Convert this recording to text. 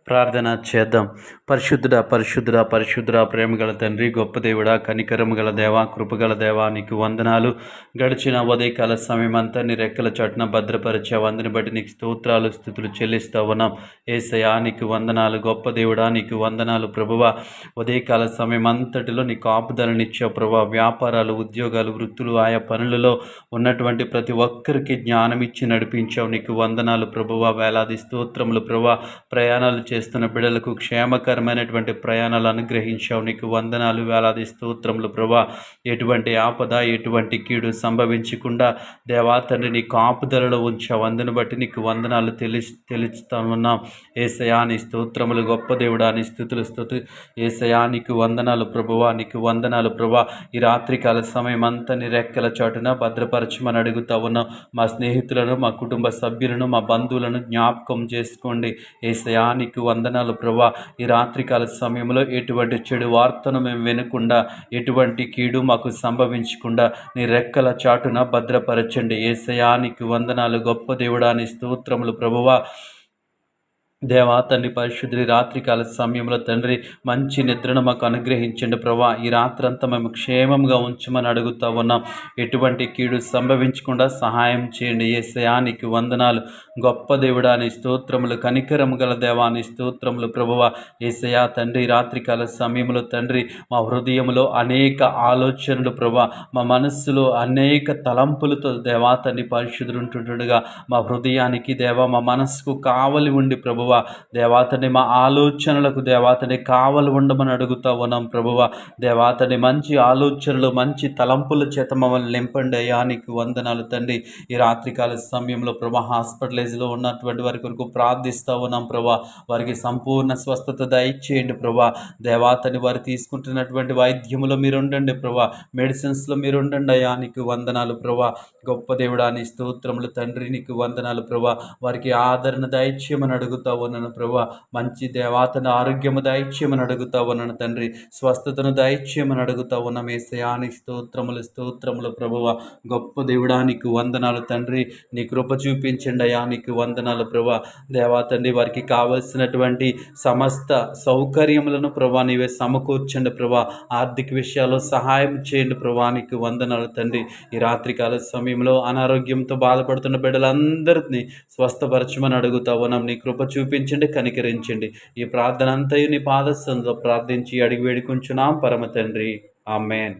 ప్రార్థన చేద్దాం. పరిశుద్ధుడా పరిశుద్ధుడా పరిశుద్ధుడా, ప్రేమగల తండ్రి, గొప్ప దేవుడా, కనికరము గల దేవా, కృపగల దేవా, నీకు వందనాలు. గడిచిన ఉదయకాల సమయం అంతా నీ రెక్కల చాటున భద్రపరిచావు. అందుని బట్టి నీకు స్తోత్రాలు స్తుతులు చెల్లిస్తా ఉన్నాం. యేసయ్యా నీకు వందనాలు. గొప్ప దేవుడా నీకు వందనాలు. ప్రభువా, ఉదయకాల సమయం అంతటిలో నీ కాపుదలనిచ్చావు ప్రభువా. వ్యాపారాలు, ఉద్యోగాలు, వృత్తులు, ఆయా పనులలో ఉన్నటువంటి ప్రతి ఒక్కరికి జ్ఞానం ఇచ్చి నడిపించావు. నీకు వందనాలు ప్రభువా. వేలాది స్తోత్రములు ప్రభువా. ప్రయాణాలు చేస్తున్న బిడ్డలకు క్షేమకరమైనటువంటి ప్రయాణాలు అనుగ్రహించావు. నీకు వందనాలు. వేలాది స్తోత్రములు ప్రభా. ఎటువంటి ఆపద, ఎటువంటి కీడు సంభవించకుండా దేవా తండ్రి నీ కాపుదలలో ఉంచావు. అందుని బట్టి నీకు వందనాలు తెలుస్తా ఉన్నాం. ఏసయా నీ స్తోత్రములు. గొప్ప దేవుడా నీ స్తుతి. ఏసయా నీకు వందనాలు ప్రభువా. నీకు వందనాలు ప్రభా. ఈ రాత్రికాల సమయం అంతా నీ రెక్కల చాటున భద్రపరచమని అడుగుతా ఉన్నాం. మా స్నేహితులను, మా కుటుంబ సభ్యులను, మా బంధువులను జ్ఞాపకం చేసుకోండి. ఏసయా నీకు వందనాలు ప్రభా. ఈ రాత్రికాల సమయంలో ఎటువంటి చెడు వార్తను మేము వినకుండా, ఎటువంటి కీడు మాకు సంభవించకుండా నీ రెక్కల చాటున భద్రపరచండి. ఏసయా నీకు వందనాలు. గొప్ప దేవుడా నీ స్తోత్రములు ప్రభువా. దేవా తండ్రి పరిశుద్ధి, రాత్రికాల సమయంలో తండ్రి మంచి నిద్రను మాకు అనుగ్రహించండి ప్రభా. ఈ రాత్రంతా మేము క్షేమంగా ఉంచమని అడుగుతా ఉన్నాం. ఎటువంటి కీడు సంభవించకుండా సహాయం చేయండి. యేసయ్యా నీకు వందనాలు. గొప్ప దేవుడా నీ స్తోత్రములు. కనికరము గల దేవా నీ స్తోత్రములు ప్రభువా. యేసయ్యా తండ్రి రాత్రికాల సమయంలో తండ్రి మా హృదయంలో అనేక ఆలోచనలు ప్రభా, మా మనస్సులో అనేక తలంపులతో దేవా తండ్రి పరిశుద్ధుడు ఉంటుండగా మా హృదయానికి దేవా, మా మనస్సుకు కావలి ఉండి ప్రభువా దేవాతని మా ఆలోచనలకు దేవాతని కావలి ఉండమని అడుగుతా ఉన్నాం ప్రభువా. దేవాతని మంచి ఆలోచనలు, మంచి తలంపుల చేత మమ్మల్ని నింపండి అయ్యా. నీకు వందనాలు తండ్రి. ఈ రాత్రికాల సమయంలో ప్రభా హాస్పిటలైజ్లో ఉన్నటువంటి వారి కొరకు ప్రార్థిస్తూ ఉన్నాం ప్రభా. వారికి సంపూర్ణ స్వస్థత దయచేయండి ప్రభా. దేవాతని వారు తీసుకుంటున్నటువంటి వైద్యములో మీరు ఉండండి ప్రభా. మెడిసిన్స్లో మీరు ఉండండి అయ్యా. నీకు వందనాలు ప్రభా. గొప్ప దేవుడా నీ స్తోత్రములు తండ్రి. నీకు వందనాలు ప్రభా. వారికి ఆదరణ దయచేయమని అడుగుతా ఉన్నాను ప్రభా. మంచి దేవాతను ఆరోగ్యము దయచేయమని అడుగుతా ఉన్నాను తండ్రి. స్వస్థతను దయచేయమని అడుగుతా ఉన్నాం. యేసయ్యా నీ స్తోత్రములు ప్రభువా. గొప్ప దేవుడా నీకు వందనాలు తండ్రి. నీ కృప చూపించండి అయ్యా. నీకు వందనాలు ప్రభా. దేవా తండ్రి వారికి కావలసినటువంటి సమస్త సౌకర్యములను ప్రభా నీవే సమకూర్చండి ప్రభా. ఆర్థిక విషయాల్లో సహాయం చేయండి ప్రభా. నీకు వందనాలు తండ్రి. ఈ రాత్రికాల సమయంలో అనారోగ్యంతో బాధపడుతున్న బిడ్డలందరినీ స్వస్థపరచమని అడుగుతా ఉన్నాం. నీ కృప చూపించండి, కనికరించండి. ఈ ప్రార్థన అంతయు నీ పాదస్థంలో ప్రార్థించి అడిగి వేడుకుంటున్నాం పరమ తండ్రి. ఆమేన్.